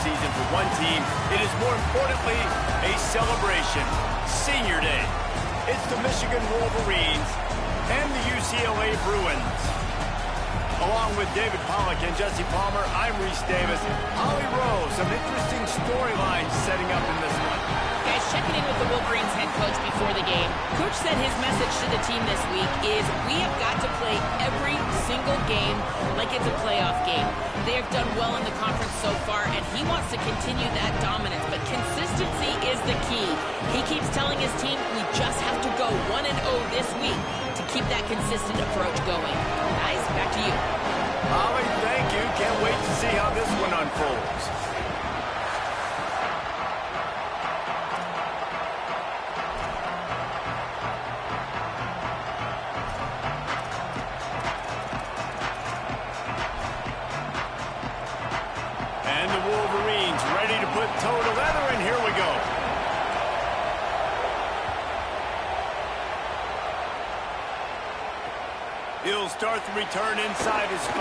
season for one team, it is more importantly a celebration. Senior Day. It's the Michigan Wolverines and the UCLA Bruins. Along with David Pollack and Jesse Palmer, I'm Reese Davis. Holly Rowe, some interesting storylines setting up in this one. Guys, checking in with the Wolverines head coach before the game. Coach said his message to the team this week is we have got to play every single game like it's a playoff game. They have done well in the conference so far, and he wants to continue that dominance, but consistency is the key. He keeps telling his team we just have to go 1-0 this week to keep that consistent approach going. Guys, back to you. Holly, thank you. Can't wait to see how this one unfolds. And the Wolverines ready to put toe to leather, and here we go. He'll start the return inside his 5.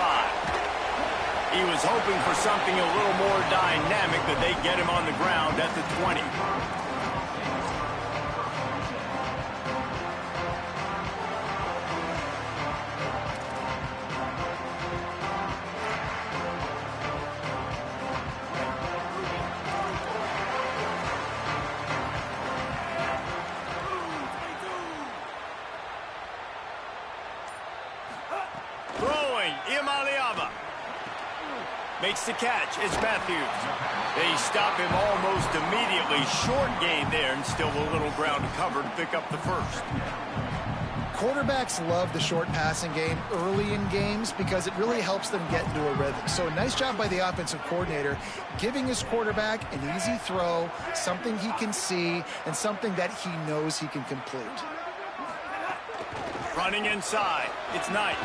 He was hoping for something a little more dynamic, but they get him on the ground at the 20. Throwing, Imaliava. Makes the catch. It's Matthews. They stop him almost immediately. Short gain there, and still a little ground to cover to pick up the first. Quarterbacks love the short passing game early in games because it really helps them get into a rhythm. So nice job by the offensive coordinator giving his quarterback an easy throw, something he can see, and something that he knows he can complete. Running inside. It's Knight.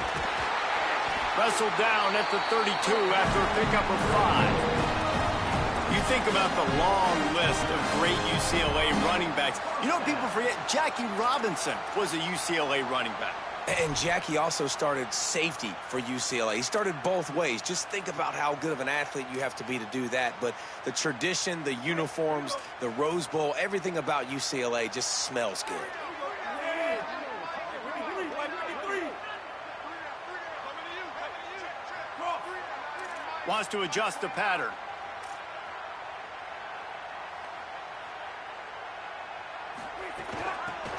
Wrestled down at the 32 after a pickup of 5. You think about the long list of great UCLA running backs. You know, people forget Jackie Robinson was a UCLA running back. And Jackie also started safety for UCLA. He started both ways. Just think about how good of an athlete you have to be to do that. But the tradition, the uniforms, the Rose Bowl, everything about UCLA just smells good. Wants to adjust the pattern.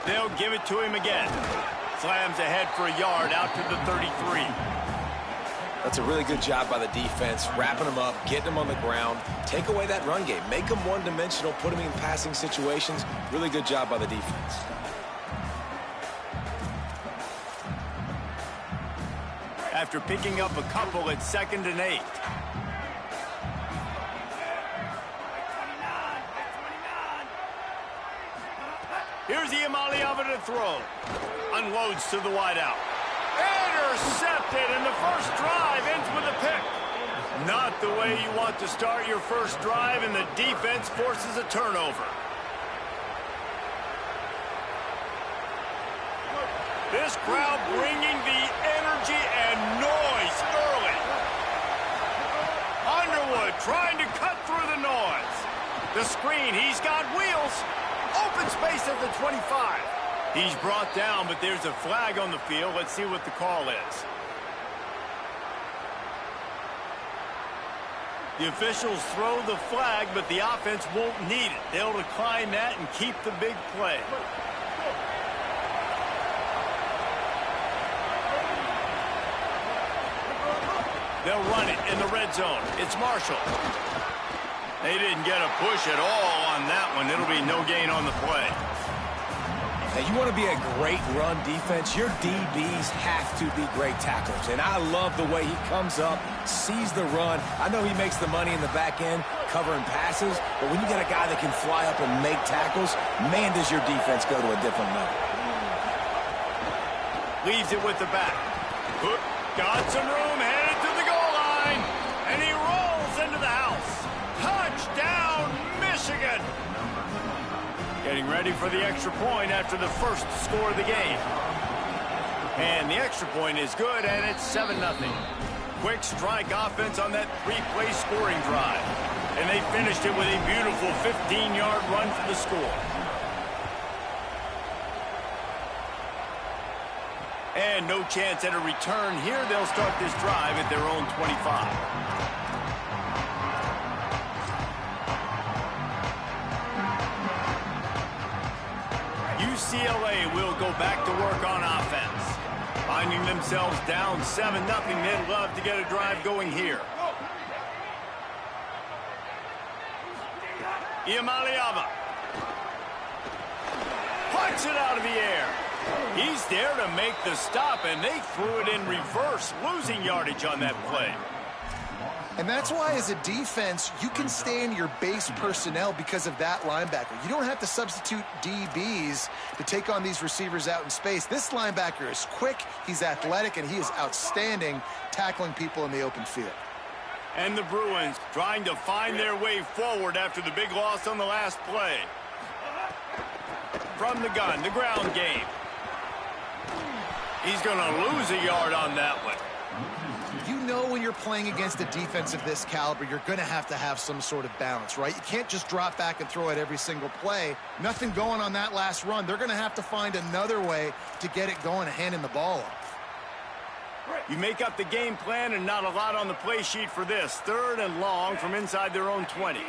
They'll give it to him again. Slams ahead for a yard out to the 33. That's a really good job by the defense, wrapping them up, getting them on the ground, take away that run game, make them one-dimensional, put them in passing situations. Really good job by the defense. After picking up a couple at 2nd and 8. Here's Imaliava to throw. Unloads to the wideout. Intercepted, and the first drive ends with a pick. Not the way you want to start your first drive, and the defense forces a turnover. This crowd bringing the energy and noise early. Underwood trying to cut through the noise. The screen, he's got wheels. Open space at the 25. He's brought down, but there's a flag on the field. Let's see what the call is. The officials throw the flag, but the offense won't need it. They'll decline that and keep the big play. They'll run it in the red zone. It's Marshall. They didn't get a push at all on that one. It'll be no gain on the play. Now, you want to be a great run defense, your DBs have to be great tacklers. And I love the way he comes up, sees the run. I know he makes the money in the back end, covering passes. But when you get a guy that can fly up and make tackles, man, does your defense go to a different level. Leaves it with the back. Got some room, headed to the goal line. And he rolls into the house. Touchdown, Michigan! Getting ready for the extra point after the first score of the game. And the extra point is good, and it's 7-0. quick strike offense on that three-play scoring drive. And they finished it with a beautiful 15-yard run for the score. And no chance at a return here. They'll start this drive at their own 25. UCLA will go back to work on offense. Finding themselves down 7-0, they'd love to get a drive going here. Iamaleava puts it out of the air. He's there to make the stop, and they threw it in reverse, losing yardage on that play. And that's why, as a defense, you can stay in your base personnel because of that linebacker. You don't have to substitute DBs to take on these receivers out in space. This linebacker is quick, he's athletic, and he is outstanding tackling people in the open field. And the Bruins trying to find their way forward after the big loss on the last play. From the gun, the ground game. He's going to lose a yard on that one. You know when you're playing against a defense of this caliber, you're going to have some sort of balance, right? You can't just drop back and throw it every single play. Nothing going on that last run. They're going to have to find another way to get it going, handing the ball off. You make up the game plan and not a lot on the play sheet for this. 3rd and long from inside their own 20.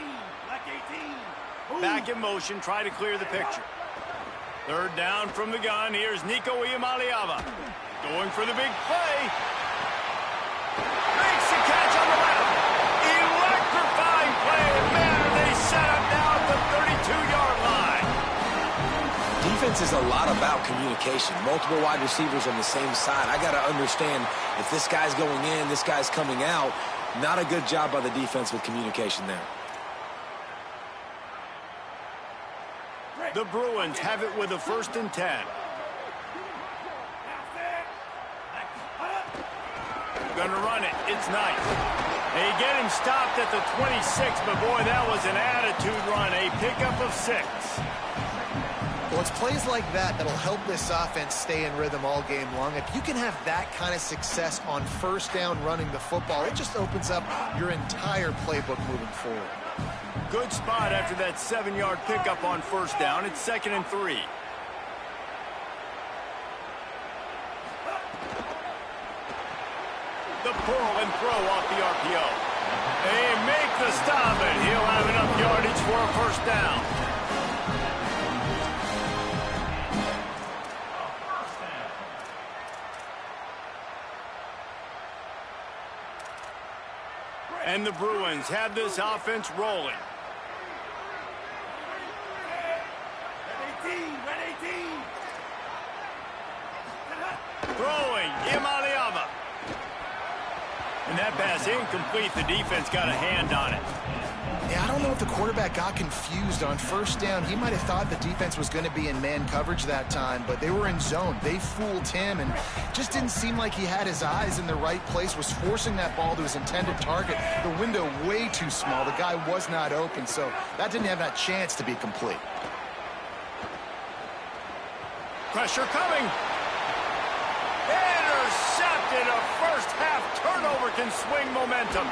Back in motion, try to clear the picture. 3rd down from the gun. Here's Nico Iamaleava going for the big play. Makes the catch on the left. Electrifying play. Man, are they set up now at the 32-yard line. Defense is a lot about communication. Multiple wide receivers on the same side. I got to understand if this guy's going in, this guy's coming out. Not a good job by the defense with communication there. The Bruins have it with a 1st and 10. Going to run it. It's nice. They get him stopped at the 26, but boy, that was an attitude run. A pickup of 6. Well, it's plays like that that'll help this offense stay in rhythm all game long. If you can have that kind of success on 1st down running the football, it just opens up your entire playbook moving forward. Good spot after that 7-yard pickup on 1st down. It's 2nd and 3. The pull and throw off the RPO. They make the stop, and he'll have enough yardage for a 1st down. And the Bruins have this offense rolling. Throwing, Iamaleava. And that pass incomplete. The defense got a hand on it. Yeah, I don't know if the quarterback got confused on 1st down. He might have thought the defense was going to be in man coverage that time, but they were in zone. They fooled him and just didn't seem like he had his eyes in the right place, was forcing that ball to his intended target. The window way too small. The guy was not open, so that didn't have that chance to be complete. Pressure coming. Intercepted. A 1st half turnover can swing momentum.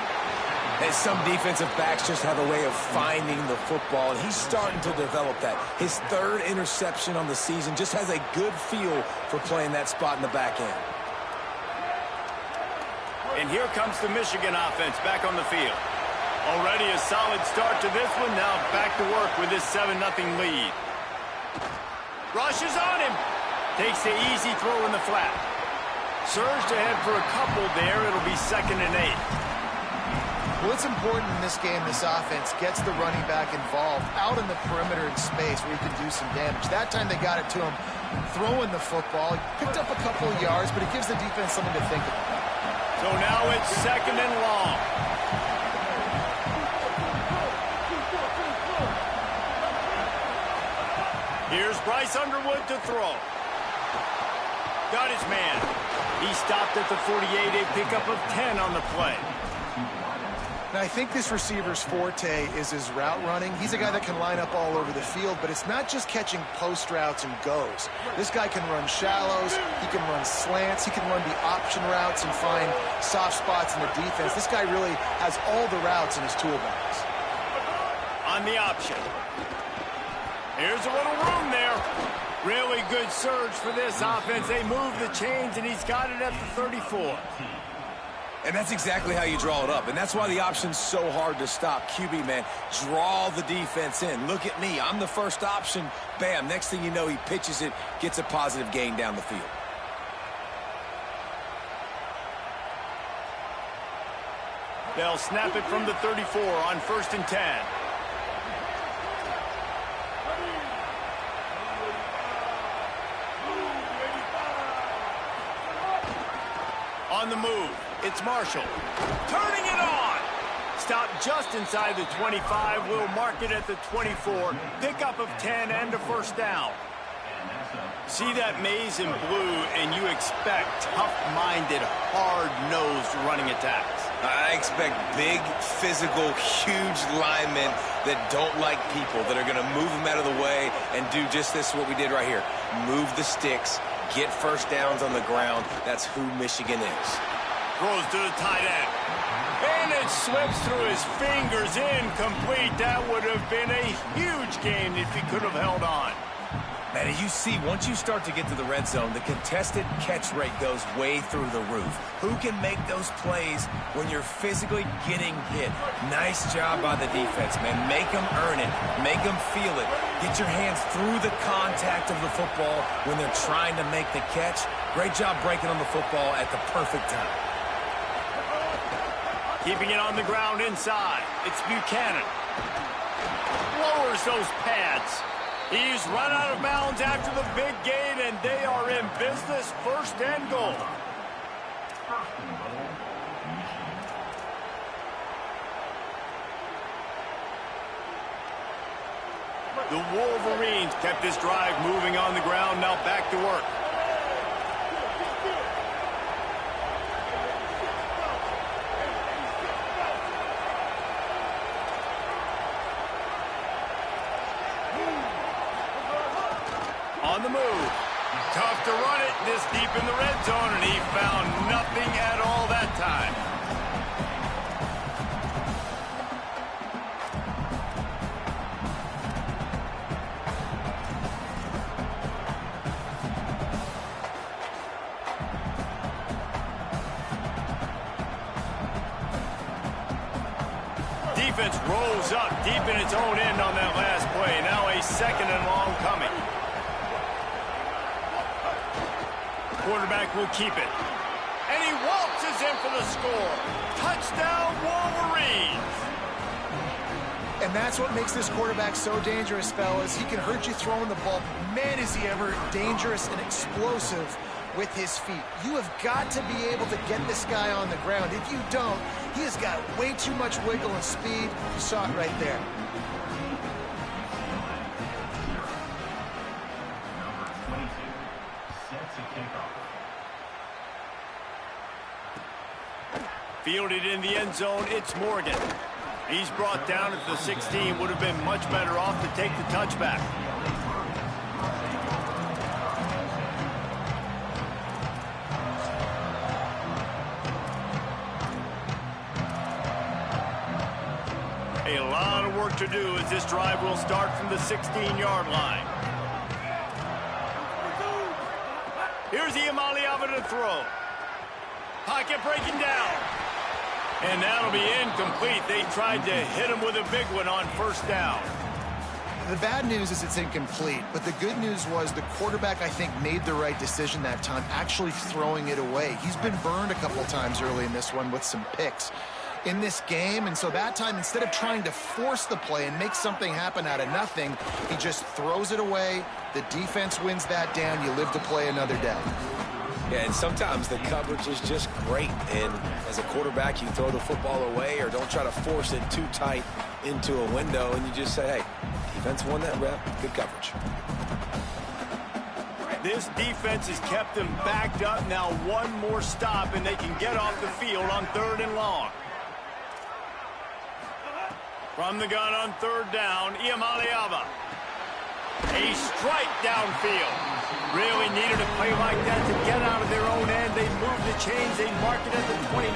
And some defensive backs just have a way of finding the football, and he's starting to develop that. His 3rd interception on the season, just has a good feel for playing that spot in the back end. And here comes the Michigan offense back on the field. Already a solid start to this one. Now back to work with this 7-0 lead. Rushes on him. Takes the easy throw in the flat. Surged ahead for a couple there. It'll be 2nd and 8. Well, it's important in this game, this offense gets the running back involved out in the perimeter in space where he can do some damage. That time they got it to him throwing the football. He picked up a couple of yards, but it gives the defense something to think about. So now it's 2nd and long. Here's Bryce Underwood to throw. Got his man. He stopped at the 48, a pickup of 10 on the play. And I think this receiver's forte is his route running. He's a guy that can line up all over the field, but it's not just catching post routes and goes. This guy can run shallows, he can run slants, he can run the option routes and find soft spots in the defense. This guy really has all the routes in his toolbox. On the option. Here's a little room there. Really good surge for this offense. They move the chains, and he's got it at the 34. And that's exactly how you draw it up. And that's why the option's so hard to stop. QB, man, draw the defense in. Look at me. I'm the first option. Bam. Next thing you know, he pitches it, gets a positive gain down the field. They'll snap it from the 34 on 1st and 10. On the move, it's Marshall. Turning it on! Stop just inside the 25. We'll mark it at the 24. Pickup of 10 and a first down. See that maze in blue, and you expect tough-minded, hard-nosed running attacks. I expect big, physical, huge linemen that don't like people, that are going to move them out of the way and do just this, what we did right here. Move the sticks, get first downs on the ground. That's who Michigan is. Throws to the tight end. And it slips through his fingers, incomplete. That would have been a huge gain if he could have held on. Man, you see, once you start to get to the red zone, the contested catch rate goes way through the roof. Who can make those plays when you're physically getting hit? Nice job by the defense, man. Make them earn it. Make them feel it. Get your hands through the contact of the football when they're trying to make the catch. Great job breaking on the football at the perfect time. Keeping it on the ground inside. It's Buchanan. Lowers those pads. He's run out of bounds after the big gain, and they are in business, 1st and goal. The Wolverines kept this drive moving on the ground, now back to work. On the move. Tough to run it this deep in the red zone, and he found nothing at all that time. Defense rolls up deep in its own end on that last play. Now a 2nd and long coming. Quarterback will keep it. And he waltzes in for the score. Touchdown, Wolverines! And that's what makes this quarterback so dangerous, fellas. He can hurt you throwing the ball. Man, is he ever dangerous and explosive with his feet. You have got to be able to get this guy on the ground. If you don't, he has got way too much wiggle and speed. You saw it right there. Fielded in the end zone, it's Morgan. He's brought down at the 16. Would have been much better off to take the touchback. A lot of work to do as this drive will start from the 16-yard line. Here's Iamaleava to throw. Pocket breaking down. And that'll be incomplete. They tried to hit him with a big one on 1st down. The bad news is it's incomplete, but the good news was the quarterback, I think, made the right decision that time, actually throwing it away. He's been burned a couple times early in this one with some picks in this game, and so that time, instead of trying to force the play and make something happen out of nothing, he just throws it away. The defense wins that down. You live to play another day. Yeah, and sometimes the coverage is just great. And as a quarterback, you throw the football away or don't try to force it too tight into a window, and you just say, hey, defense won that rep. Good coverage. This defense has kept them backed up. Now one more stop, and they can get off the field on 3rd and long. From the gun on third down, Iamaleava. A strike downfield. Really needed a play like that to get out of their own end. They moved the chains. They marked it at the 29.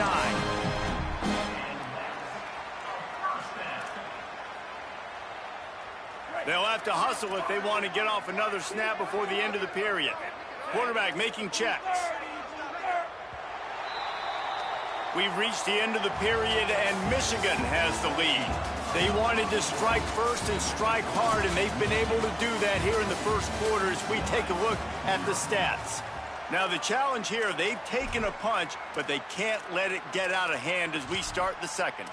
They'll have to hustle if they want to get off another snap before the end of the period. Quarterback making checks. We've reached the end of the period, and Michigan has the lead. They wanted to strike first and strike hard, and they've been able to do that here in the first quarter as we take a look at the stats. Now, the challenge here, they've taken a punch, but they can't let it get out of hand as we start the second.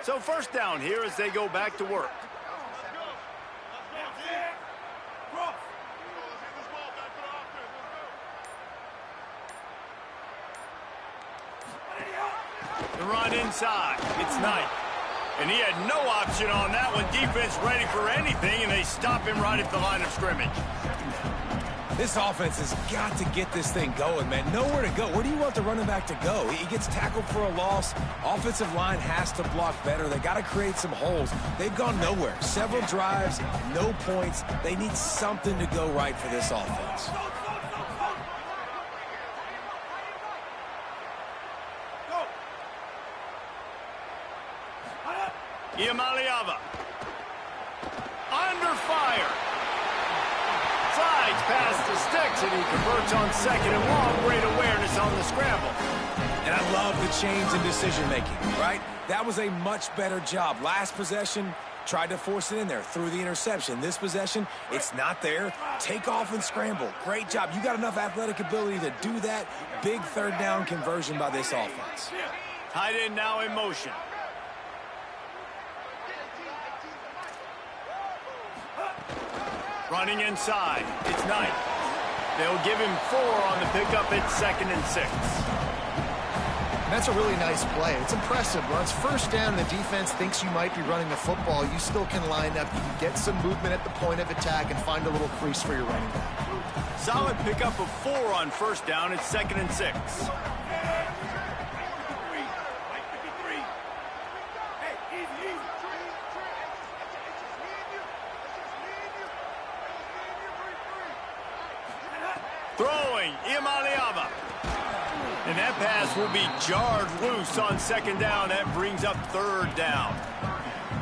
So first down here as they go back to work. The run inside. It's Knight. And he had no option on that one. Defense ready for anything, and they stop him right at the line of scrimmage. This offense has got to get this thing going, man. Nowhere to go. Where do you want the running back to go? He gets tackled for a loss. Offensive line has to block better. They got to create some holes. They've gone nowhere. Several drives, no points. They need something to go right for this offense. Iamaleava. Under fire. Slides past the sticks, and he converts on second and long. Great awareness on the scramble. And I love the change in decision-making, right? That was a much better job. Last possession, tried to force it in there, threw the interception. This possession, it's not there. Take off and scramble. Great job. You got enough athletic ability to do that. Big third down conversion by this offense. Tight end now in motion. Running inside. It's Knight. They'll give him 4 on the pickup at 2nd and 6. That's a really nice play. It's impressive. Once first down, the defense thinks you might be running the football. You still can line up. You can get some movement at the point of attack and find a little crease for your running back. Solid pickup of 4 on first down at 2nd and 6. Throwing, Iamaleava. And that pass will be jarred loose on 2nd down. That brings up 3rd down.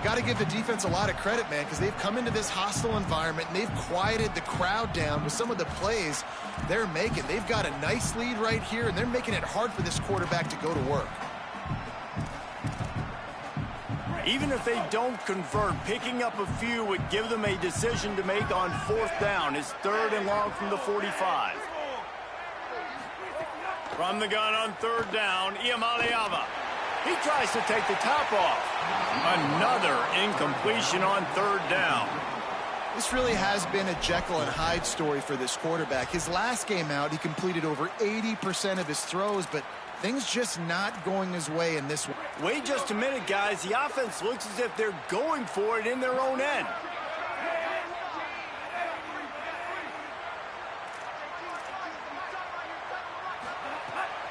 Got to give the defense a lot of credit, man, because they've come into this hostile environment, and they've quieted the crowd down with some of the plays they're making. They've got a nice lead right here, and they're making it hard for this quarterback to go to work. Even if they don't convert, picking up a few would give them a decision to make on 4th down. It's 3rd and long from the 45. From the gun on 3rd down, Iamaleava. He tries to take the top off. Another incompletion on 3rd down. This really has been a Jekyll and Hyde story for this quarterback. His last game out, he completed over 80% of his throws, but things just not going his way in this one. Wait just a minute, guys. The offense looks as if they're going for it in their own end.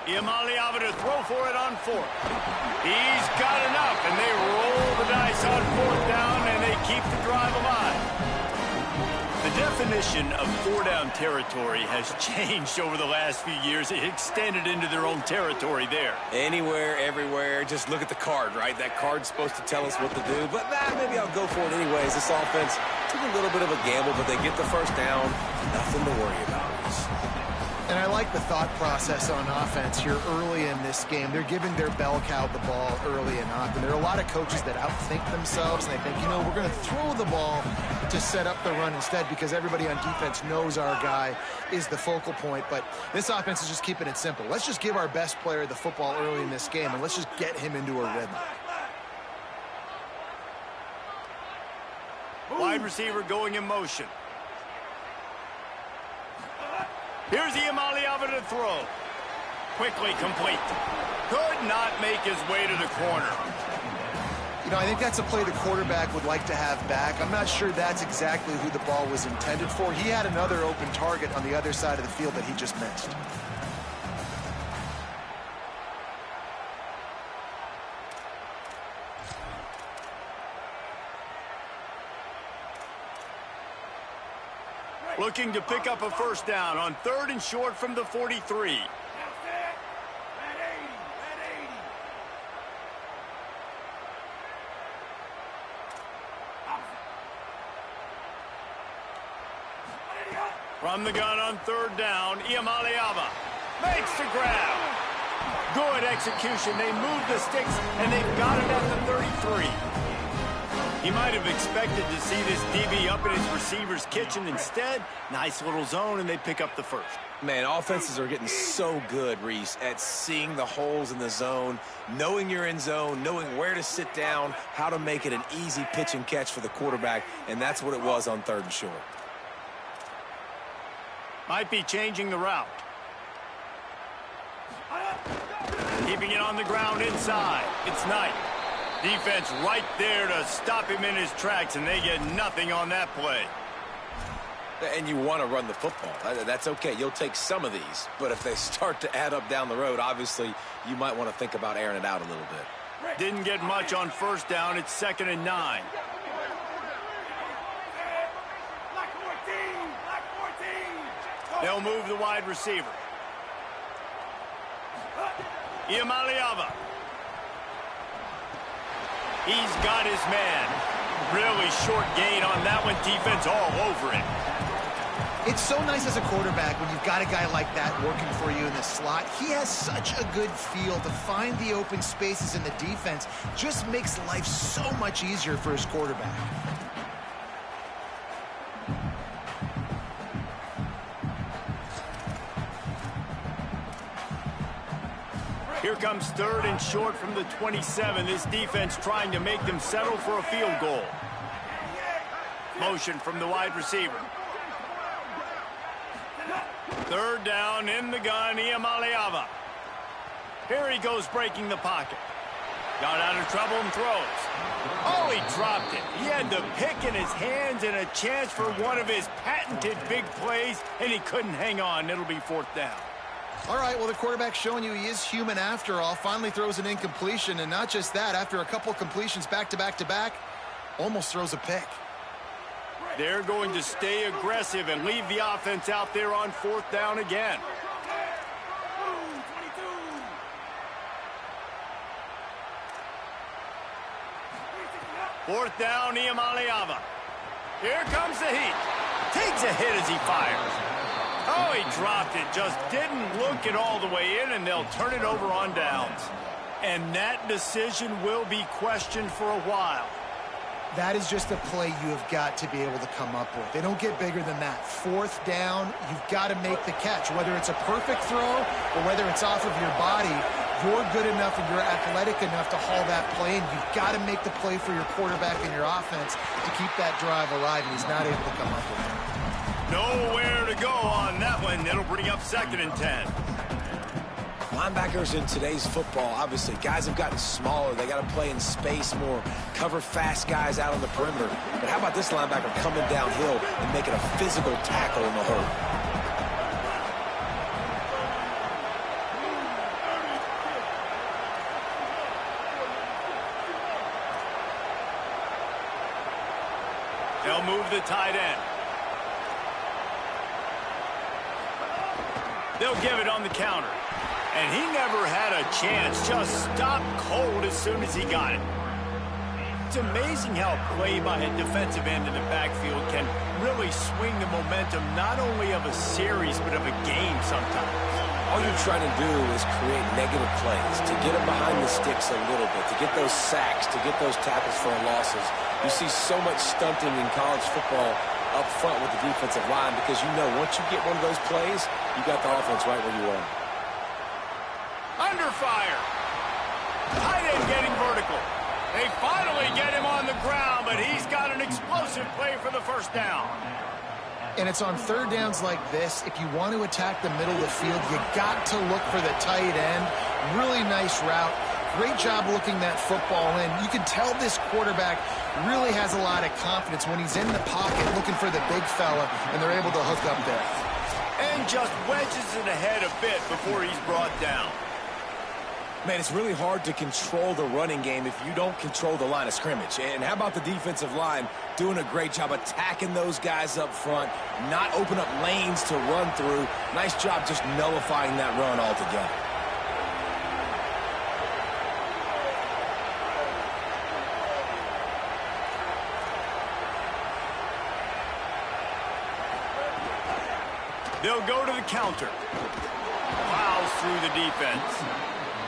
Iamaleava to throw for it on 4th. He's got enough, and they roll the dice on 4th down, and they keep the drive alive. The definition of 4-down territory has changed over the last few years. It extended into their own territory there. Anywhere, everywhere. Just look at the card, right? That card's supposed to tell us what to do. But maybe I'll go for it anyways. This offense took a little bit of a gamble, but they get the first down. Nothing to worry about. And I like the thought process on offense here early in this game. They're giving their bell cow the ball early and often. There are a lot of coaches that outthink themselves, and they think, you know, we're going to throw the ball to set up the run instead because everybody on defense knows our guy is the focal point. But this offense is just keeping it simple. Let's just give our best player the football early in this game, and let's just get him into a rhythm. Wide receiver going in motion. Here's Iamaleava to throw. Quickly complete. Could not make his way to the corner. You know, I think that's a play the quarterback would like to have back. I'm not sure that's exactly who the ball was intended for. He had another open target on the other side of the field that he just missed. Looking to pick up a first down on 3rd and short from the 43. From the gun on 3rd down, Iamaleava makes the grab. Good execution. They move the sticks, and they've got it at the 33. He might have expected to see this DB up in his receiver's kitchen. Instead, nice little zone, and they pick up the first. Man, offenses are getting so good, Reese, at seeing the holes in the zone, knowing you're in zone, knowing where to sit down, how to make it an easy pitch and catch for the quarterback, and that's what it was on 3rd and short. Might be changing the route. Keeping it on the ground inside. It's Knight. Defense right there to stop him in his tracks, and they get nothing on that play. And you want to run the football. That's okay. You'll take some of these. But if they start to add up down the road, obviously, you might want to think about airing it out a little bit. Didn't get much on 1st down. It's 2nd and 9. They'll move the wide receiver. Iamaleava. He's got his man. Really short gain on that one. Defense all over it. It's so nice as a quarterback when you've got a guy like that working for you in the slot. He has such a good feel to find the open spaces in the defense. Just makes life so much easier for his quarterback. Here comes 3rd and short from the 27. This defense trying to make them settle for a field goal. Motion from the wide receiver. 3rd down in the gun, Iamaleava. Here he goes breaking the pocket. Got out of trouble and throws. Oh, he dropped it. He had the pick in his hands and a chance for one of his patented big plays, and he couldn't hang on. It'll be 4th down. All right, well, the quarterback's showing you he is human after all. Finally throws an incompletion, and not just that, after a couple completions back-to-back-to-back, almost throws a pick. They're going to stay aggressive and leave the offense out there on 4th down again. Fourth down, Iamaleava. Here comes the heat. Takes a hit as he fires. Oh, he dropped it. Just didn't look it all the way in, and they'll turn it over on downs. And that decision will be questioned for a while. That is just a play you have got to be able to come up with. They don't get bigger than that. 4th down, you've got to make the catch. Whether it's a perfect throw or whether it's off of your body, you're good enough and you're athletic enough to haul that play, and you've got to make the play for your quarterback and your offense to keep that drive alive, and he's not able to come up with it. Nowhere to go on that one. It'll bring up 2nd and 10. Linebackers in today's football, obviously, guys have gotten smaller. They got to play in space more, cover fast guys out on the perimeter. But how about this linebacker coming downhill and making a physical tackle in the hole? They'll move the tight end. They'll give it on the counter. And he never had a chance. Just stopped cold as soon as he got it. It's amazing how play by a defensive end in the backfield can really swing the momentum not only of a series but of a game sometimes. All you're trying to do is create negative plays, to get them behind the sticks a little bit, to get those sacks, to get those tackles for losses. You see so much stunting in college football up front with the defensive line because you know once you get one of those plays, you got the offense right where you are. Under fire. Tight end getting vertical. They finally get him on the ground, but he's got an explosive play for the first down. And it's on 3rd downs like this. If you want to attack the middle of the field, you got to look for the tight end. Really nice route. Great job looking that football in. You can tell this quarterback really has a lot of confidence when he's in the pocket looking for the big fella, and they're able to hook up there. And just wedges it ahead a bit before he's brought down. Man, it's really hard to control the running game if you don't control the line of scrimmage. And how about the defensive line doing a great job attacking those guys up front, not open up lanes to run through. Nice job just nullifying that run altogether. They'll go to the counter. Plows through the defense.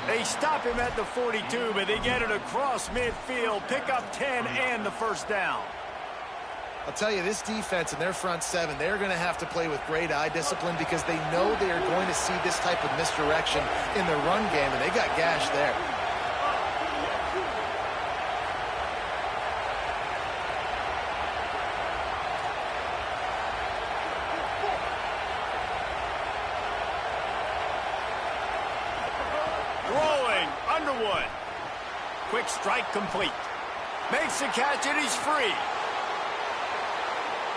They stop him at the 42, but they get it across midfield, pick up 10 and the first down. I'll tell you, this defense and their front seven, they're going to have to play with great eye discipline because they know they are going to see this type of misdirection in the run game, and they got gashed there. Quick strike complete. Makes the catch and he's free.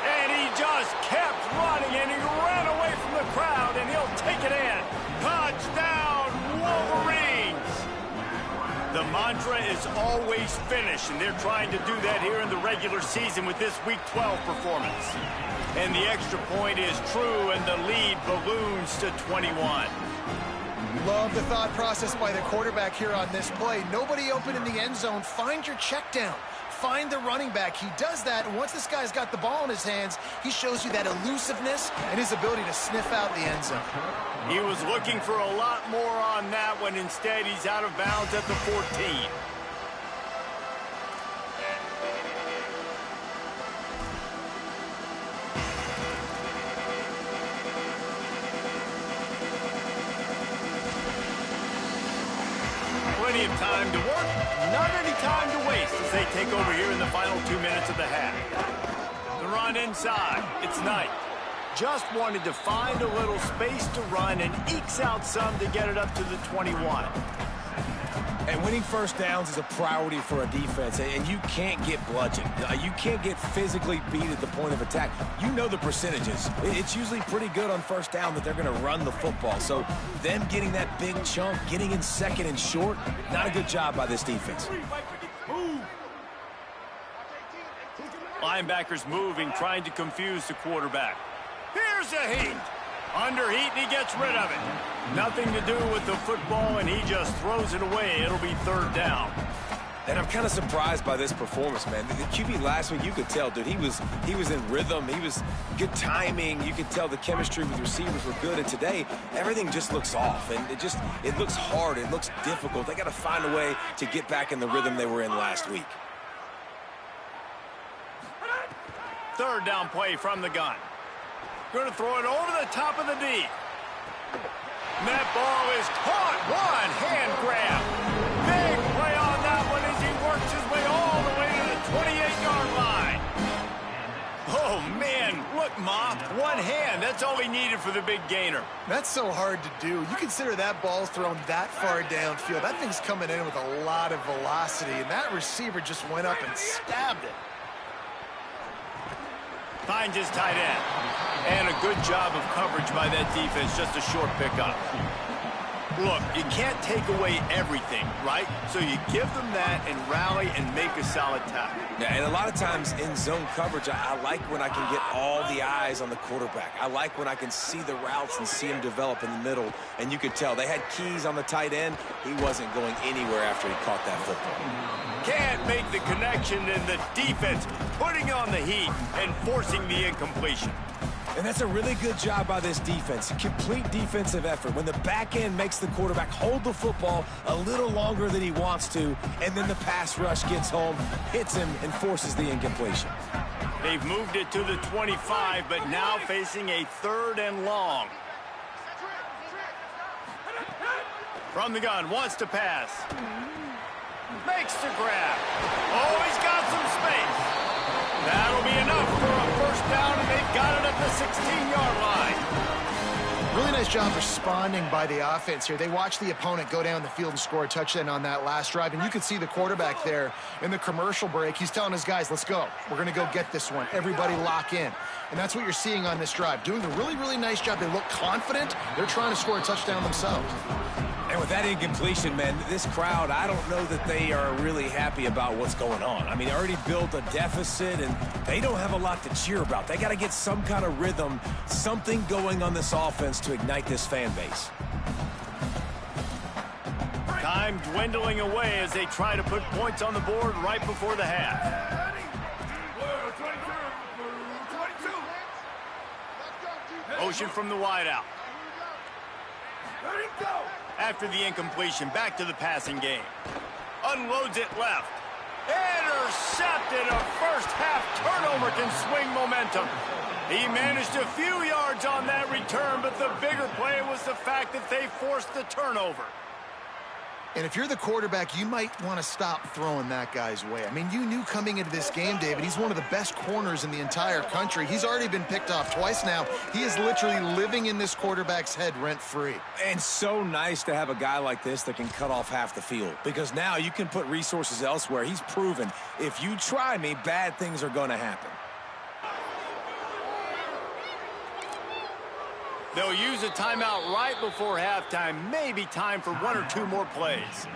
And he just kept running and he ran away from the crowd and he'll take it in. Touchdown, Wolverines! The mantra is always finish, and they're trying to do that here in the regular season with this Week 12 performance. And the extra point is true and the lead balloons to 21. Love the thought process by the quarterback here on this play. Nobody open in the end zone. Find your check down. Find the running back. He does that, and once this guy's got the ball in his hands, he shows you that elusiveness and his ability to sniff out the end zone. He was looking for a lot more on that one. Instead, he's out of bounds at the 14. Plenty of time to work, not any time to waste as they take over here in the final 2 minutes of the half. The run inside, it's Knight. Just wanted to find a little space to run and ekes out some to get it up to the 21. And winning first downs is a priority for a defense, and you can't get bludgeoned. You can't get physically beat at the point of attack. You know the percentages. It's usually pretty good on first down that they're going to run the football. So them getting that big chunk, getting in second and short, not a good job by this defense. Linebackers moving, trying to confuse the quarterback. Here's a heat. Under heat, and he gets rid of it. Nothing to do with the football, and he just throws it away. It'll be third down. And I'm kind of surprised by this performance, man. The QB last week, you could tell, dude, he was in rhythm. He was good timing. You could tell the chemistry with receivers were good. And today, everything just looks off, and it looks hard. It looks difficult. They got to find a way to get back in the rhythm they were in last week. Third down play from the gun. Going to throw it over the top of the D. And that ball is caught. One hand grab. Big play on that one as he works his way all the way to the 28-yard line. Oh, man. Look, Ma. One hand. That's all he needed for the big gainer. That's so hard to do. You consider that ball thrown that far downfield. That thing's coming in with a lot of velocity, and that receiver just went up and stabbed it. Finds his tight end. And a good job of coverage by that defense, just a short pickup. Look, you can't take away everything, right? So you give them that and rally and make a solid tackle. Yeah, and a lot of times in zone coverage, I like when I can get all the eyes on the quarterback. I like when I can see the routes and see him develop in the middle. And you could tell they had keys on the tight end. He wasn't going anywhere after he caught that football. Can't make the connection, and the defense putting on the heat and forcing the incompletion. And that's a really good job by this defense. Complete defensive effort. When the back end makes the quarterback hold the football a little longer than he wants to, and then the pass rush gets home, hits him, and forces the incompletion. They've moved it to the 25, but now facing a third and long. From the gun, wants to pass. Makes the grab. Oh, he's got some space. That'll be enough for a first down, and they've got it at the 16-yard line. Really nice job responding by the offense here. They watched the opponent go down the field and score a touchdown on that last drive, and you could see the quarterback there in the commercial break. He's telling his guys, let's go. We're going to go get this one. Everybody lock in. And that's what you're seeing on this drive. Doing a really, really nice job. They look confident. They're trying to score a touchdown themselves. And with that incompletion, man, this crowd, I don't know that they are really happy about what's going on. I mean, they already built a deficit, and they don't have a lot to cheer about. They got to get some kind of rhythm, something going on this offense to ignite this fan base. Time dwindling away as they try to put points on the board right before the half. Motion from the wideout. After the incompletion, back to the passing game. Unloads it left. Intercepted. A first-half turnover can swing momentum. He managed a few yards on that return, but the bigger play was the fact that they forced the turnover. And if you're the quarterback, you might want to stop throwing that guy's way. I mean, you knew coming into this game, David, he's one of the best corners in the entire country. He's already been picked off twice now. He is literally living in this quarterback's head rent-free. And so nice to have a guy like this that can cut off half the field, because now you can put resources elsewhere. He's proven, if you try me, bad things are going to happen. They'll use a timeout right before halftime. Maybe time for one or two more plays.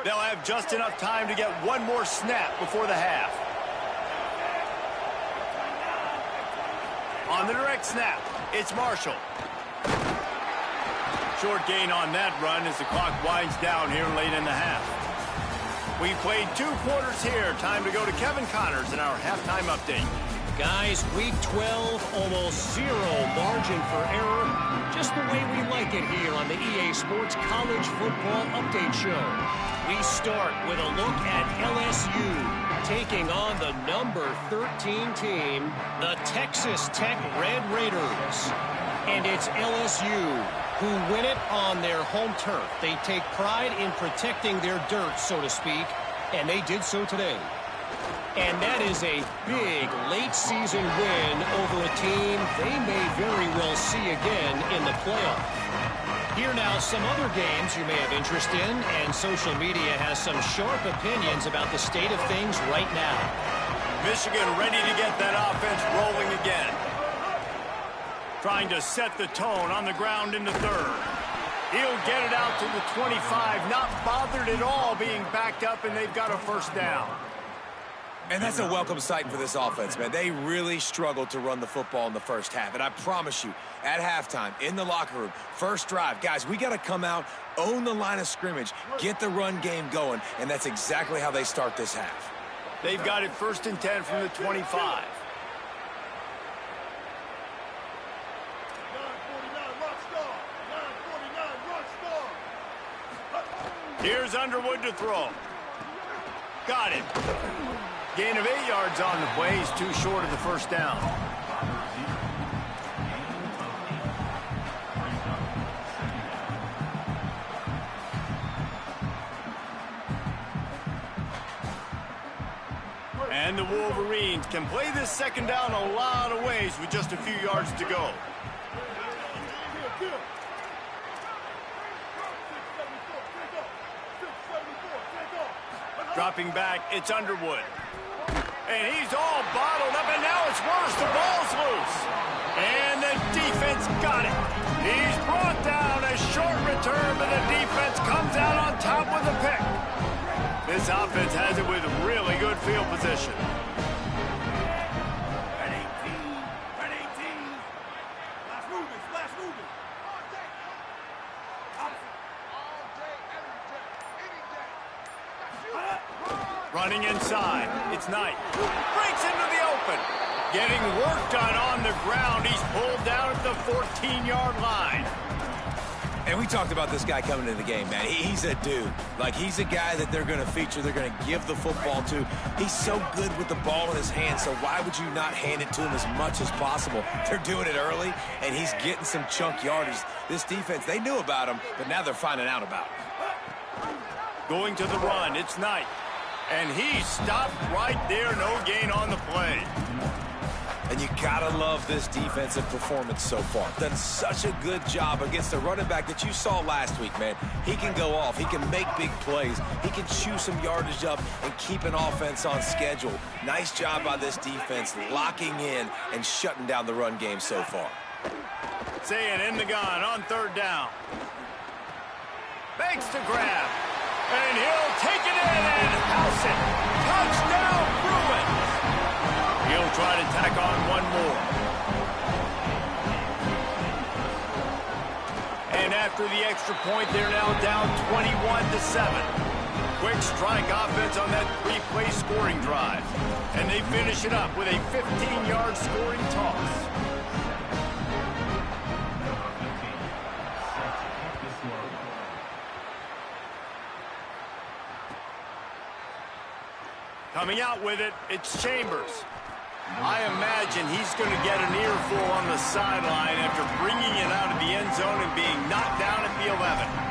They'll have just enough time to get one more snap before the half. On the direct snap, it's Marshall. Short gain on that run as the clock winds down here late in the half. We've played 2 quarters here. Time to go to Kevin Connors in our halftime update. Guys, week 12, almost zero margin for error. Just the way we like it here on the EA Sports College Football Update Show. We start with a look at LSU taking on the number 13 team, the Texas Tech Red Raiders. And it's LSU who win it on their home turf. They take pride in protecting their dirt, so to speak, and they did so today. And that is a big late-season win over a team they may very well see again in the playoff. Here now, some other games you may have interest in, and social media has some sharp opinions about the state of things right now. Michigan ready to get that offense rolling again. Trying to set the tone on the ground in the third. He'll get it out to the 25, not bothered at all being backed up, and they've got a first down. And that's a welcome sight for this offense, man. They really struggled to run the football in the first half. And I promise you, at halftime, in the locker room, first drive, guys, we got to come out, own the line of scrimmage, get the run game going, and that's exactly how they start this half. They've got it 1st and 10 from the 25. Here's Underwood to throw. Got it. Gain of 8 yards on the play. He's too short of the first down. And the Wolverines can play this second down a lot of ways with just a few yards to go. Dropping back, it's Underwood. And he's all bottled up, and now it's worse. The ball's loose. And the defense got it. He's brought down a short return, but the defense comes out on top with a pick. This offense has it with really good field position. Running inside, it's Knight. Breaks into the open. Getting work done on the ground. He's pulled down at the 14-yard line. And we talked about this guy coming into the game, man. He's a dude. Like, he's a guy that they're going to feature, they're going to give the football to. He's so good with the ball in his hand, so why would you not hand it to him as much as possible? They're doing it early, and he's getting some chunk yardage. This defense, they knew about him, but now they're finding out about him. Going to the run, it's Knight. And he stopped right there, no gain on the play. And you gotta love this defensive performance so far. Done such a good job against the running back that you saw last week, man. He can go off. He can make big plays. He can chew some yardage up and keep an offense on schedule. Nice job by this defense locking in and shutting down the run game so far. Saying in the gun on 3rd down. Makes the grab. And he'll take it in and house it. Touchdown, Bruins. He'll try to tack on one more. And after the extra point, they're now down 21-7. Quick strike offense on that 3-play scoring drive. And they finish it up with a 15-yard scoring toss. Coming out with it, it's Chambers. I imagine he's going to get an earful on the sideline after bringing it out of the end zone and being knocked down at the 11.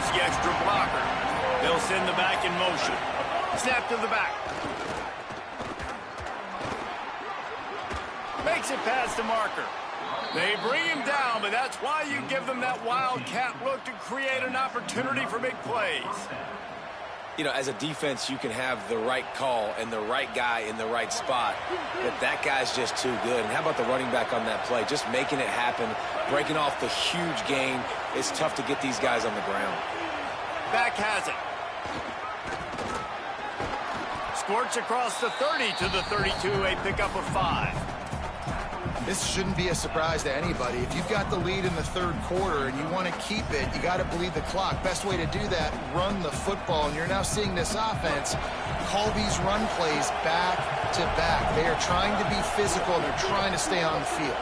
The extra blocker. They'll send the back in motion. Snap to the back. Makes it past the marker. They bring him down, but that's why you give them that wildcat look to create an opportunity for big plays. You know, as a defense, you can have the right call and the right guy in the right spot, but that guy's just too good. And how about the running back on that play? Just making it happen, breaking off the huge gain. It's tough to get these guys on the ground. Back has it. Squirts across the 30 to the 32, a pickup of 5. This shouldn't be a surprise to anybody. If you've got the lead in the 3rd quarter and you want to keep it, you got to bleed the clock. Best way to do that, run the football. And you're now seeing this offense call these run plays back to back. They are trying to be physical. They're trying to stay on the field.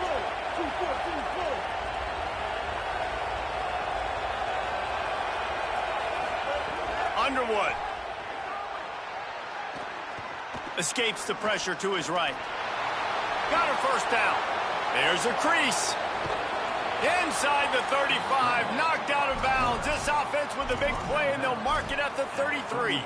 Underwood escapes the pressure to his right. Got a 1st down. There's a crease. Inside the 35, knocked out of bounds. This offense with a big play, and they'll mark it at the 33.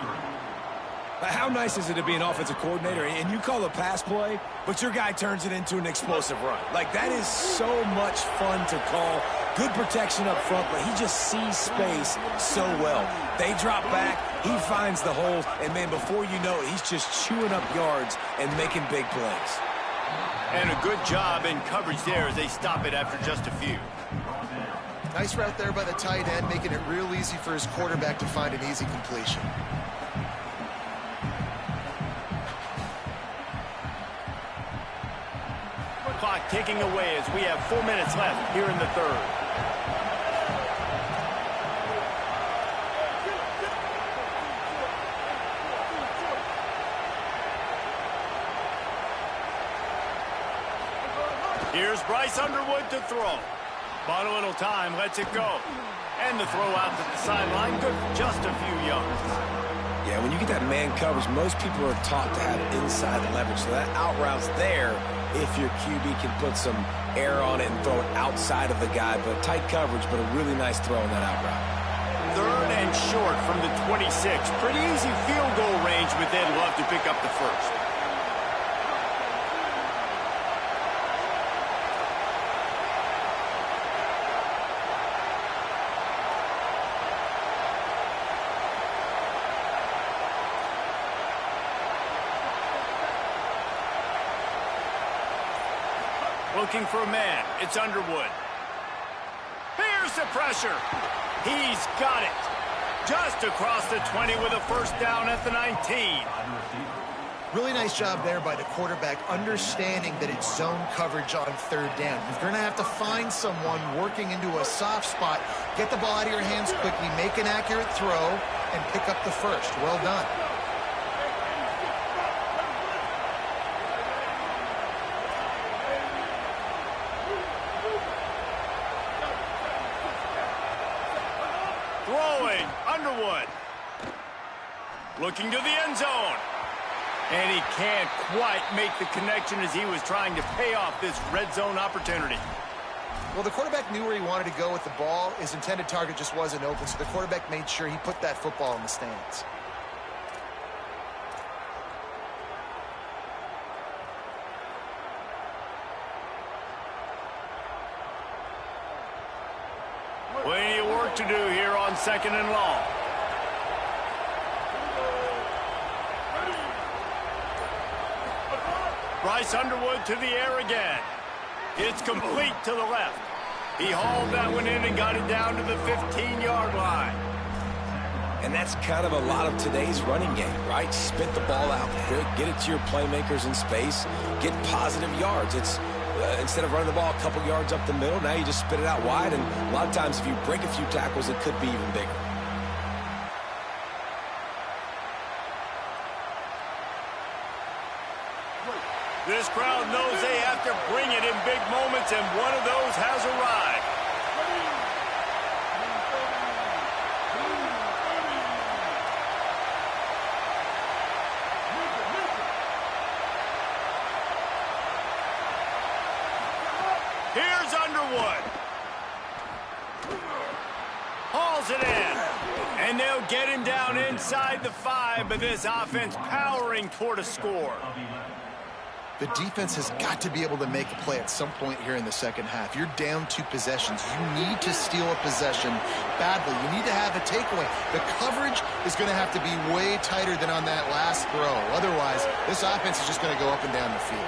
How nice is it to be an offensive coordinator and you call a pass play, but your guy turns it into an explosive run? Like, that is so much fun to call. Good protection up front, but he just sees space so well. They drop back, he finds the holes, and, man, before you know it, he's just chewing up yards and making big plays. And a good job in coverage there as they stop it after just a few. Nice route there by the tight end, making it real easy for his quarterback to find an easy completion. Clock ticking away as we have 4 minutes left here in the 3rd. Here's Bryce Underwood to throw. Bought a little time, lets it go. And the throw out to the sideline, good for just a few yards. Yeah, when you get that man coverage, most people are taught to have inside leverage. So that out route's there if your QB can put some air on it and throw it outside of the guy. But tight coverage, but a really nice throw in that out route. 3rd and short from the 26. Pretty easy field goal range, but they'd love to pick up the 1st. Looking for a man. It's Underwood. Here's the pressure. He's got it. Just across the 20 with a 1st down at the 19. Really nice job there by the quarterback, understanding that it's zone coverage on 3rd down. You're going to have to find someone working into a soft spot, get the ball out of your hands quickly, make an accurate throw, and pick up the 1st. Well done. Throwing, Underwood. Looking to the end zone. And he can't quite make the connection as he was trying to pay off this red zone opportunity. Well, the quarterback knew where he wanted to go with the ball. His intended target just wasn't open, so the quarterback made sure he put that football in the stands. Plenty of work to do here on 2nd and long. Bryce Underwood to the air again. It's complete to the left. He hauled that one in and got it down to the 15-yard line. And that's kind of a lot of today's running game, right? Spit the ball out quick, get it to your playmakers in space, get positive yards. It's instead of running the ball a couple yards up the middle, now you just spit it out wide, and a lot of times if you break a few tackles, it could be even bigger. This crowd knows they have to bring it in big moments, and one of those has arrived. Here's Underwood. Hauls it in. And they'll get him down inside the 5, but this offense powering toward a score. The defense has got to be able to make a play at some point here in the second half. You're down 2 possessions. You need to steal a possession badly. You need to have a takeaway. The coverage is going to have to be way tighter than on that last throw. Otherwise, this offense is just going to go up and down the field.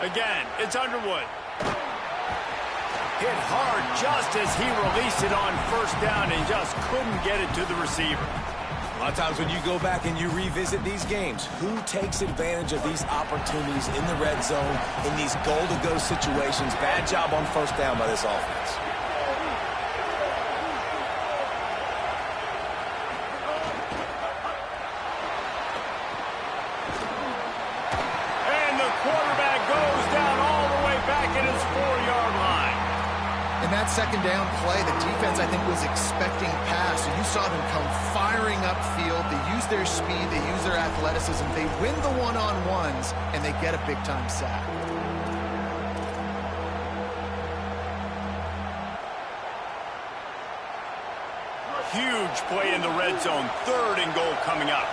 Again, it's Underwood. Hit hard just as he released it on 1st down and just couldn't get it to the receiver. A lot of times when you go back and you revisit these games, who takes advantage of these opportunities in the red zone, in these goal-to-go situations? Bad job on 1st down by this offense. And the quarterback goes down all the way back at his 4-yard line. In that 2nd down play, the defense, I think, was expecting pass. And you saw them come firing upfield. They use their speed. They use their athleticism. They win the one-on-ones, and they get a big-time sack. Huge play in the red zone. 3rd and goal coming up.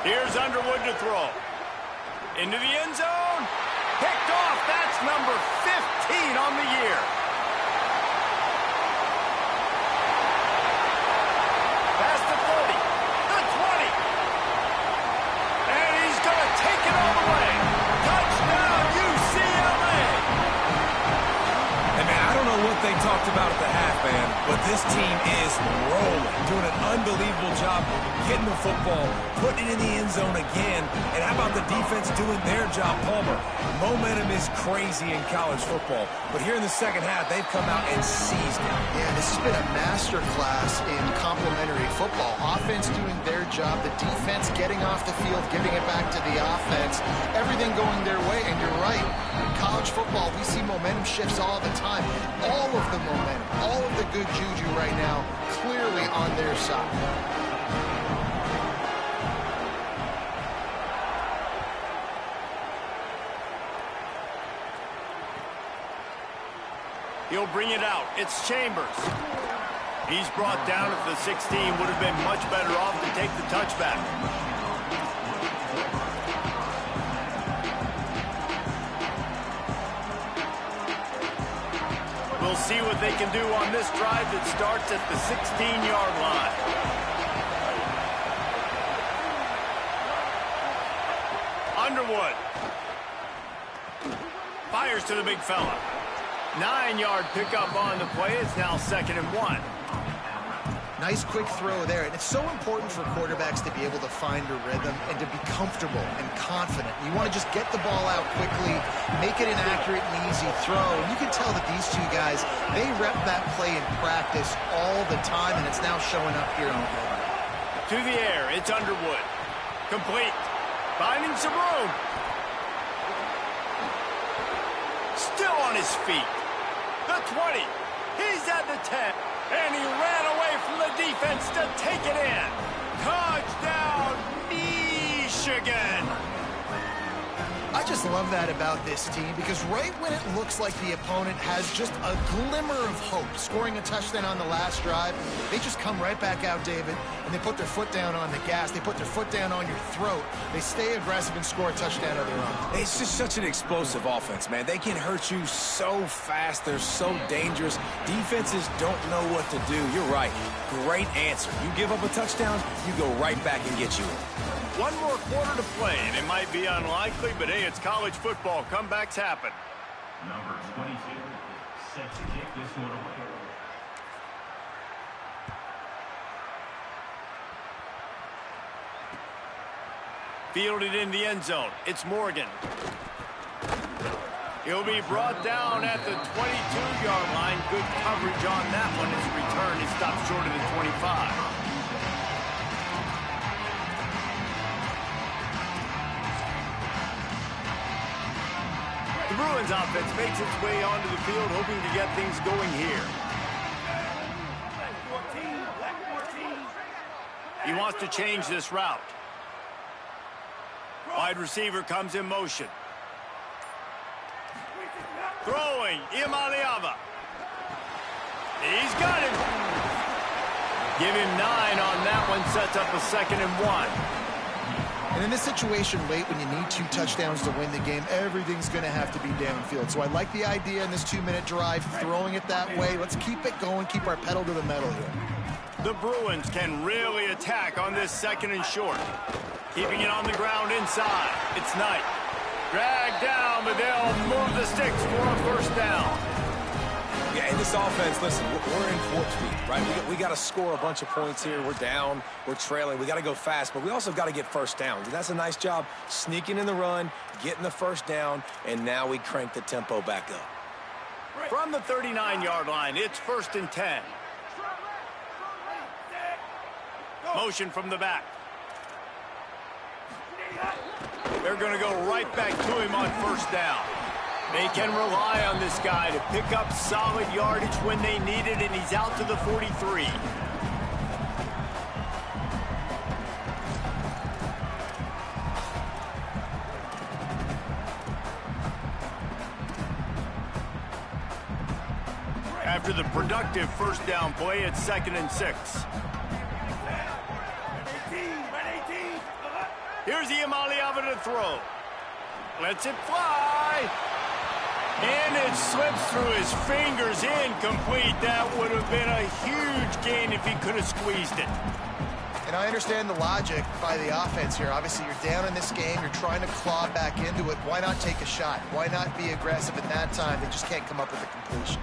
Here's Underwood to throw. Into the end zone. Picked off. That's number 15 on the year. Past the 40. The 20. And he's going to take it all the way. Touchdown, UCLA. Hey, man, I don't know what they talked about at the half, man, but this team is rolling, doing an unbelievable job getting the football, putting it in the end zone again. And how about the defense doing their job, Palmer? Momentum is crazy in college football, but here in the second half, they've come out and seized it. Yeah, this has been a master class in complementary football. Offense doing their job, the defense getting off the field, giving it back to the offense, everything going their way. And you're right, in college football, we see momentum shifts all the time. All of the momentum, all of the good juju right now, clearly on their side. He'll bring it out. It's Chambers. He's brought down at the 16. Would have been much better off to take the touchback. We'll see what they can do on this drive that starts at the 16-yard line. Underwood. Fires to the big fella. 9-yard pickup on the play. It's now 2nd and 1. Nice quick throw there. And it's so important for quarterbacks to be able to find a rhythm and to be comfortable and confident. You want to just get the ball out quickly, make it an accurate and easy throw. And you can tell that these two guys, they rep that play in practice all the time, and it's now showing up here on the field. To the air, it's Underwood. Complete. Finding some room. Still on his feet. The 20. He's at the 10. And he ran away from the defense to take it in. Touchdown, Michigan. I just love that about this team because right when it looks like the opponent has just a glimmer of hope, scoring a touchdown on the last drive, they just come right back out, David, and they put their foot down on the gas. They put their foot down on your throat. They stay aggressive and score a touchdown of their own. It's just such an explosive offense, man. They can hurt you so fast. They're so dangerous. Defenses don't know what to do. You're right. Great answer. You give up a touchdown, you go right back and get you one. One more quarter to play, and it might be unlikely, but hey, it's college football. Comebacks happen. Number 22 set to kick this one away. Fielded in the end zone. It's Morgan. He'll be brought down at the 22-yard line. Good coverage on that one. His return is stopped short of the 25. The Bruins offense makes its way onto the field, hoping to get things going here. He wants to change this route. Wide receiver comes in motion. Throwing, Imaliava. He's got him. Give him 9 on that one, sets up a 2nd and 1. And in this situation late when you need 2 touchdowns to win the game, everything's going to have to be downfield. So I like the idea in this 2-minute drive, throwing it that way. Let's keep it going, keep our pedal to the metal here. The Bruins can really attack on this 2nd and short. Keeping it on the ground inside. It's Knight. Dragged down, but they'll move the sticks for a 1st down. Yeah, in this offense, listen, we're in 4th speed, right? We got to score a bunch of points here. We're down. We're trailing. We got to go fast, but we also got to get 1st downs. And that's a nice job sneaking in the run, getting the 1st down, and now we crank the tempo back up. From the 39-yard line, it's 1st and 10. Motion from the back. They're going to go right back to him on 1st down. They can rely on this guy to pick up solid yardage when they need it, and he's out to the 43. After the productive 1st down play, it's 2nd and 6. Here's Imaliava to throw. Lets it fly. And it slips through his fingers, incomplete. That would have been a huge gain if he could have squeezed it. And I understand the logic by the offense here. Obviously, you're down in this game. You're trying to claw back into it. Why not take a shot? Why not be aggressive at that time? They just can't come up with a completion.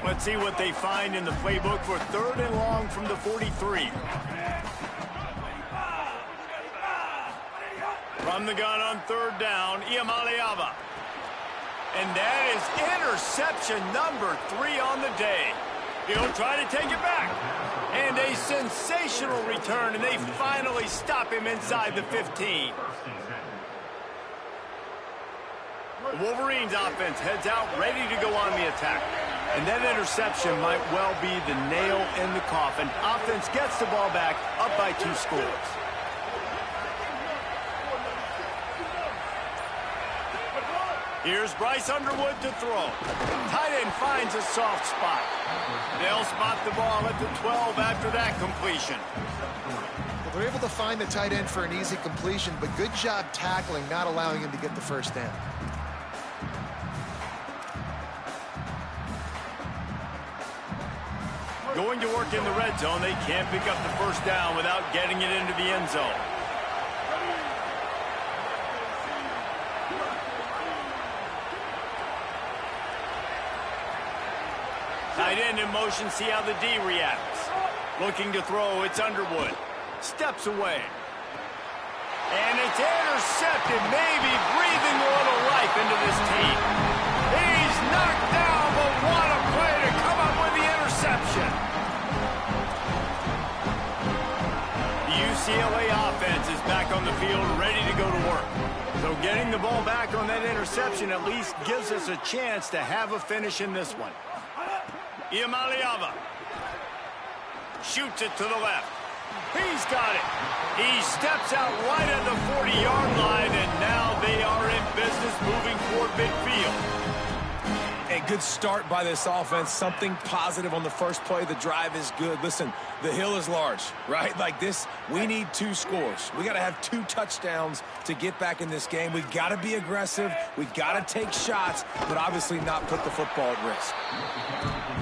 Let's see what they find in the playbook for 3rd and long from the 43. From the gun on 3rd down, Imaliava. And that is interception number 3 on the day. He'll try to take it back. And a sensational return, and they finally stop him inside the 15. The Wolverines offense heads out, ready to go on the attack. And that interception might well be the nail in the coffin. Offense gets the ball back, up by 2 scores. Here's Bryce Underwood to throw. Tight end finds a soft spot. They'll spot the ball at the 12 after that completion. Well, they're able to find the tight end for an easy completion, but good job tackling, not allowing him to get the 1st down. Going to work in the red zone, they can't pick up the 1st down without getting it into the end zone. Tight end in motion, see how the D reacts. Looking to throw, it's Underwood. Steps away. And it's intercepted, maybe breathing a little life into this team. He's knocked down, but what a play to come up with the interception. The UCLA offense is back on the field, ready to go to work. So getting the ball back on that interception at least gives us a chance to have a finish in this one. Iamaleava shoots it to the left. He's got it. He steps out right at the 40-yard line, and now they are in business moving toward midfield. A good start by this offense. Something positive on the first play. The drive is good. Listen, the hill is large, right? Like this, we need 2 scores. We got to have 2 touchdowns to get back in this game. We got to be aggressive. We got to take shots, but obviously not put the football at risk.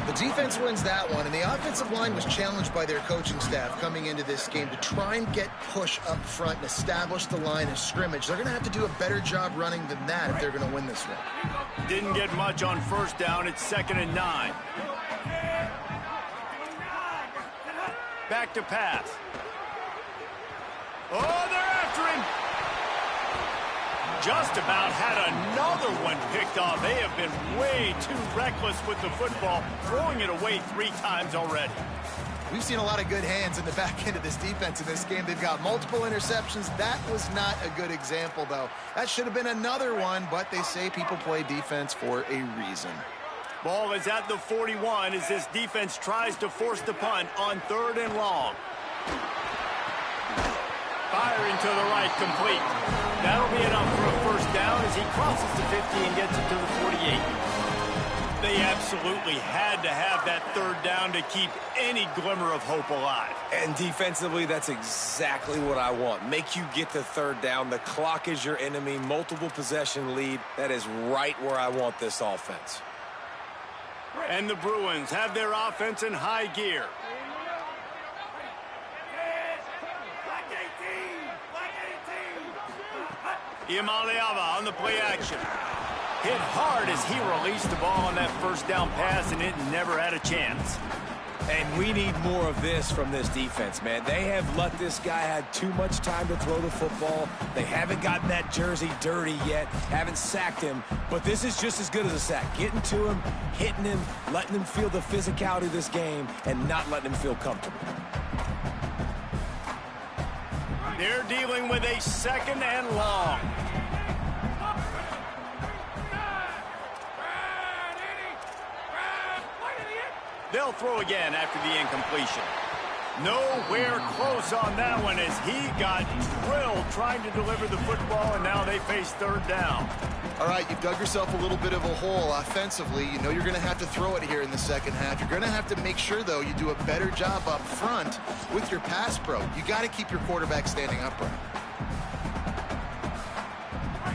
The defense wins that one, and the offensive line was challenged by their coaching staff coming into this game to try and get push up front and establish the line of scrimmage. They're going to have to do a better job running than that if they're going to win this one. Didn't get much on first down. It's 2nd and 9. Back to pass. Oh, they're after him. Just about had another one picked off. They have been way too reckless with the football, throwing it away 3 times already. We've seen a lot of good hands in the back end of this defense in this game. They've got multiple interceptions. That was not a good example, though. That should have been another one, but they say people play defense for a reason. Ball is at the 41 as this defense tries to force the punt on 3rd and long. Firing to the right, complete. That'll be enough for a first down as he crosses the 50 and gets it to the 48. They absolutely had to have that 3rd down to keep any glimmer of hope alive. And defensively, that's exactly what I want. Make you get the 3rd down. The clock is your enemy. Multiple possession lead. That is right where I want this offense. And the Bruins have their offense in high gear. Iamaleava on the play action. Hit hard as he released the ball on that first down pass, and it never had a chance. And we need more of this from this defense, man. They have let this guy have too much time to throw the football. They haven't gotten that jersey dirty yet, haven't sacked him. But this is just as good as a sack. Getting to him, hitting him, letting him feel the physicality of this game, and not letting him feel comfortable. They're dealing with a 2nd and long. They'll throw again after the incompletion. Nowhere close on that one as he got drilled trying to deliver the football, and now they face 3rd down. All right, you've dug yourself a little bit of a hole offensively. You know you're going to have to throw it here in the second half. You're going to have to make sure, though, you do a better job up front with your pass pro. You got to keep your quarterback standing upright.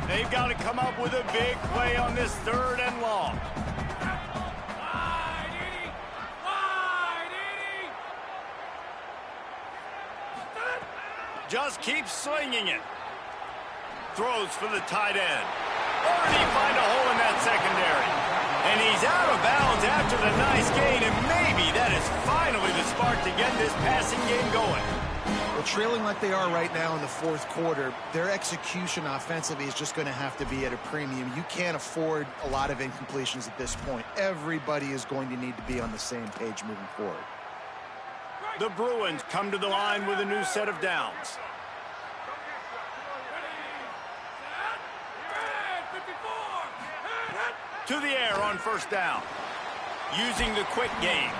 They've got to come up with a big play on this 3rd and long. Just keeps slinging it. Throws for the tight end. Or did he find a hole in that secondary? And he's out of bounds after the nice gain, and maybe that is finally the spark to get this passing game going. Well, trailing like they are right now in the 4th quarter, their execution offensively is just going to have to be at a premium. You can't afford a lot of incompletions at this point. Everybody is going to need to be on the same page moving forward. The Bruins come to the line with a new set of downs. To the air on 1st down. Using the quick game.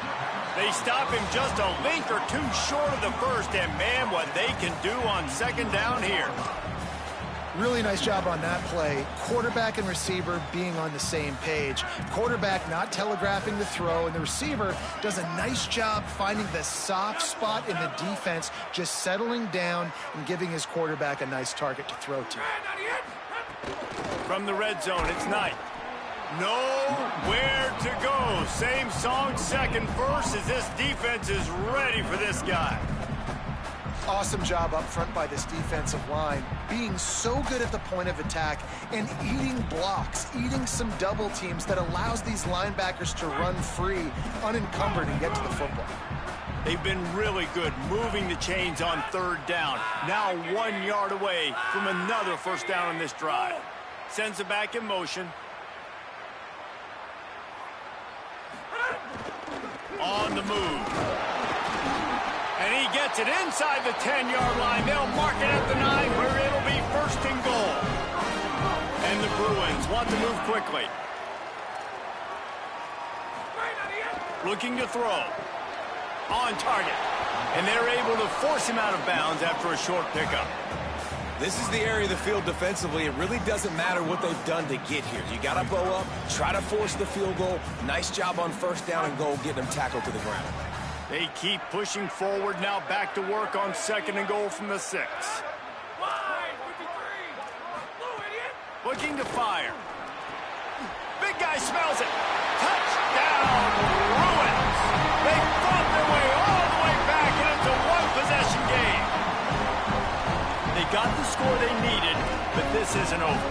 They stop him just a link or 2 short of the first, and man, what they can do on 2nd down here. Really nice job on that play. Quarterback and receiver being on the same page. Quarterback not telegraphing the throw, and the receiver does a nice job finding the soft spot in the defense, just settling down and giving his quarterback a nice target to throw to. From the red zone, it's Knight. Nowhere to go. Same song, second verse, as this defense is ready for this guy. Awesome job up front by this defensive line, being so good at the point of attack and eating blocks, eating some double teams that allows these linebackers to run free, unencumbered, and get to the football. They've been really good moving the chains on third down. Now 1 yard away from another first down in this drive. Sends it back in motion. On the move. And he gets it inside the 10-yard line. They'll mark it at the 9 where it'll be first and goal. And the Bruins want to move quickly. Looking to throw. On target. And they're able to force him out of bounds after a short pickup. This is the area of the field defensively. It really doesn't matter what they've done to get here. You got to bow up, try to force the field goal. Nice job on first down and goal, getting them tackled to the ground. They keep pushing forward, now back to work on second and goal from the 6. Looking to fire. Big guy smells it. Touchdown, Bruins. They fought their way all the way back, and it's a one-possession game. They got the score they needed, but this isn't over.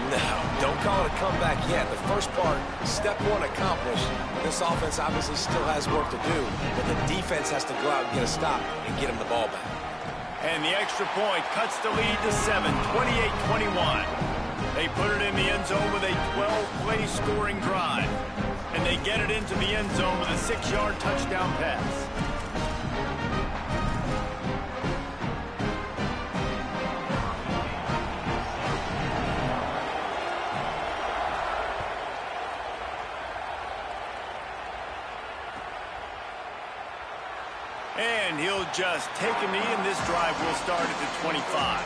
No, don't call it a comeback yet. The first part, step 1 accomplished. This offense obviously still has work to do, but the defense has to go out and get a stop and get them the ball back. And the extra point cuts the lead to 7, 28-21. They put it in the end zone with a 12-play scoring drive. And they get it into the end zone with a 6-yard touchdown pass. And he'll just take a knee, and this drive will start at the 25.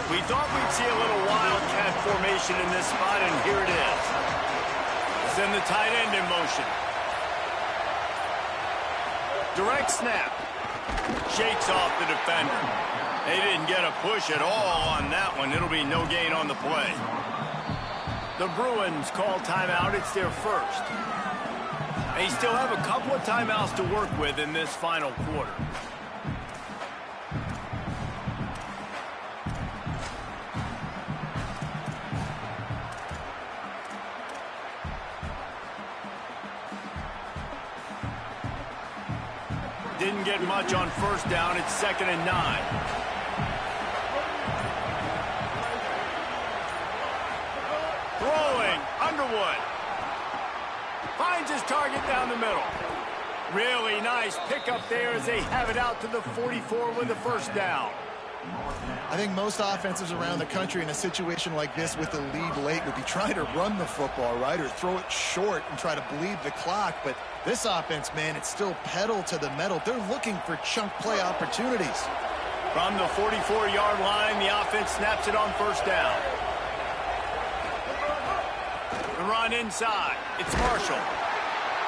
We thought we'd see a little wildcat formation in this spot, and here it is. Send the tight end in motion. Direct snap. Shakes off the defender. They didn't get a push at all on that one. It'll be no gain on the play. The Bruins call timeout. It's their first. They still have a couple of timeouts to work with in this final quarter. Didn't get much on first down. It's 2nd and 9. Throwing. Underwood. Finds his target down the middle. Really nice pickup there as they have it out to the 44 with the first down. I think most offenses around the country in a situation like this with the lead late would be trying to run the football, right, or throw it short and try to bleed the clock. But this offense, man, it's still pedal to the metal. They're looking for chunk play opportunities. From the 44-yard line, the offense snaps it on first down. The run inside. It's Marshall.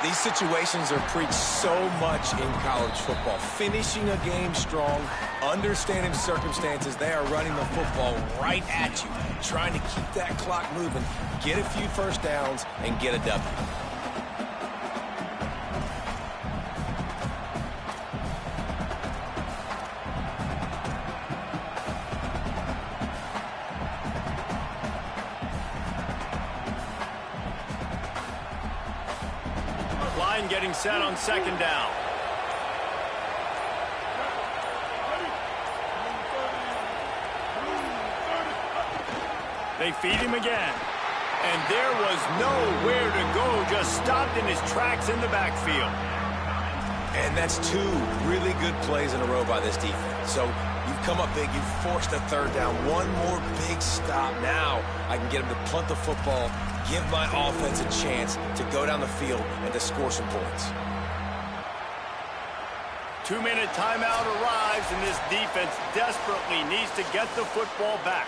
These situations are preached so much in college football. Finishing a game strong, understanding circumstances. They are running the football right at you, trying to keep that clock moving, get a few first downs, and get a W. Line getting set on second down. They feed him again. And there was nowhere to go, just stopped in his tracks in the backfield. And that's 2 really good plays in a row by this defense. So you've come up big, you've forced a third down. One more big stop. Now I can get him to punt the football, give my offense a chance to go down the field and to score some points. 2-minute timeout arrives, and this defense desperately needs to get the football back.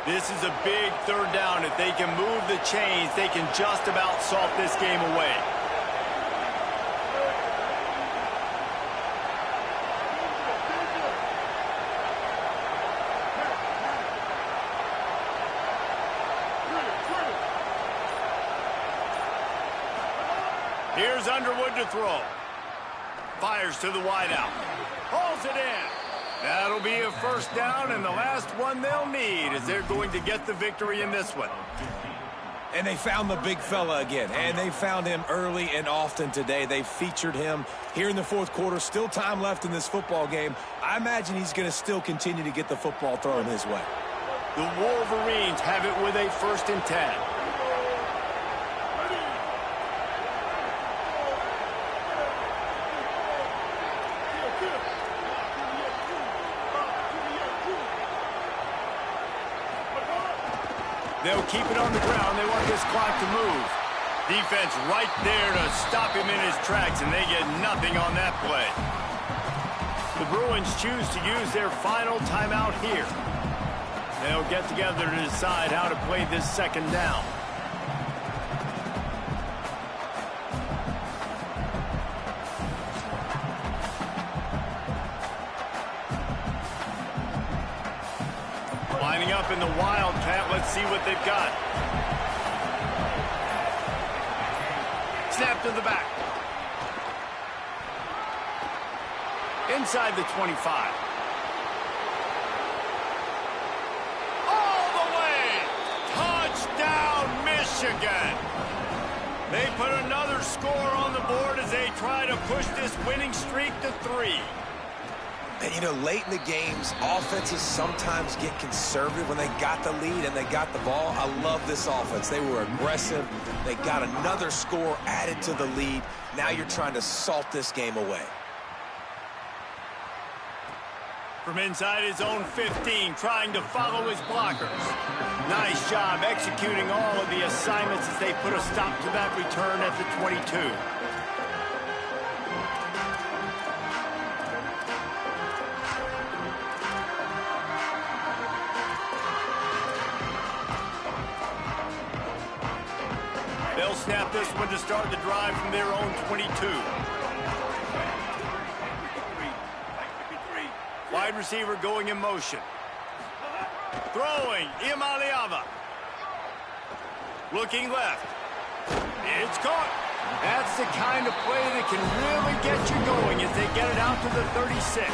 This is a big third down. If they can move the chains, they can just about salt this game away. Here's Underwood to throw. Fires to the wideout. Pulls it in. That'll be a first down, and the last one they'll need as they're going to get the victory in this one. And they found the big fella again, and they found him early and often today. They featured him here in the fourth quarter. Still time left in this football game. I imagine he's going to still continue to get the football thrown his way. The Wolverines have it with a 1st and 10. They'll keep it on the ground. They want this clock to move. Defense right there to stop him in his tracks, and they get nothing on that play. The Bruins choose to use their final timeout here. They'll get together to decide how to play this second down. Lining up in the Wildcat. Let's see what they've got. Snap to the back. Inside the 25. All the way. Touchdown, Michigan. They put another score on the board as they try to push this winning streak to 3. And, you know, late in the games, offenses sometimes get conservative when they got the lead and they got the ball. I love this offense. They were aggressive. They got another score added to the lead. Now you're trying to salt this game away. From inside his own 15, trying to follow his blockers. Nice job executing all of the assignments as they put a stop to that return at the 22. They'll snap this one to start the drive from their own 22. Wide receiver going in motion. Throwing, Iamaleava. Looking left. It's caught. That's the kind of play that can really get you going as they get it out to the 36.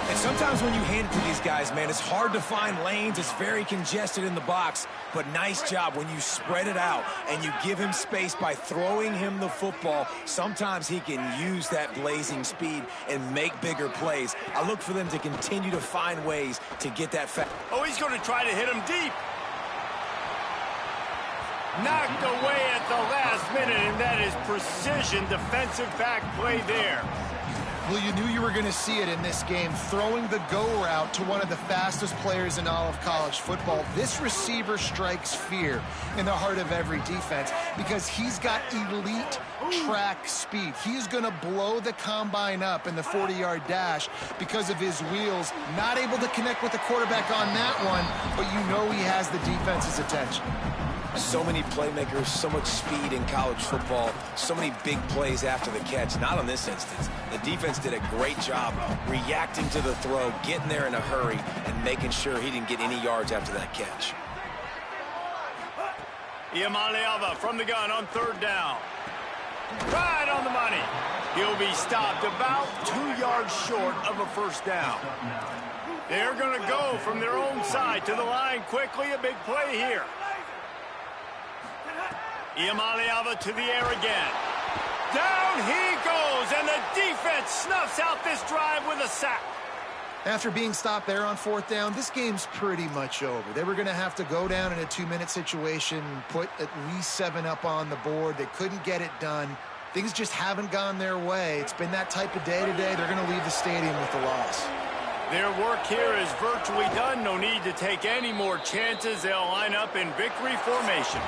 And sometimes when you hand it to these guys, man, it's hard to find lanes. It's very congested in the box. But nice job when you spread it out and you give him space by throwing him the football. Sometimes he can use that blazing speed and make bigger plays. I look for them to continue to find ways to get that fast. Oh, he's going to try to hit him deep. Knocked away at the last minute, and that is precision defensive back play there. Well, you knew you were going to see it in this game, throwing the go route to one of the fastest players in all of college football. This receiver strikes fear in the heart of every defense because he's got elite track speed. He's going to blow the combine up in the 40-yard dash because of his wheels. Not able to connect with the quarterback on that one, but you know he has the defense's attention. So many playmakers, so much speed in college football, so many big plays after the catch. Not on this instance. The defense did a great job reacting to the throw, getting there in a hurry, and making sure he didn't get any yards after that catch. Iamaleava from the gun on 3rd down. Right on the money. He'll be stopped about 2 yards short of a first down. They're going to go from their own side to the line quickly. A big play here. Iamaleava to the air again. Down he goes, and the defense snuffs out this drive with a sack. After being stopped there on 4th down, this game's pretty much over. They were going to have to go down in a 2-minute situation, put at least 7 up on the board. They couldn't get it done. Things just haven't gone their way. It's been that type of day today. They're going to leave the stadium with the loss. Their work here is virtually done. No need to take any more chances. They'll line up in victory formation.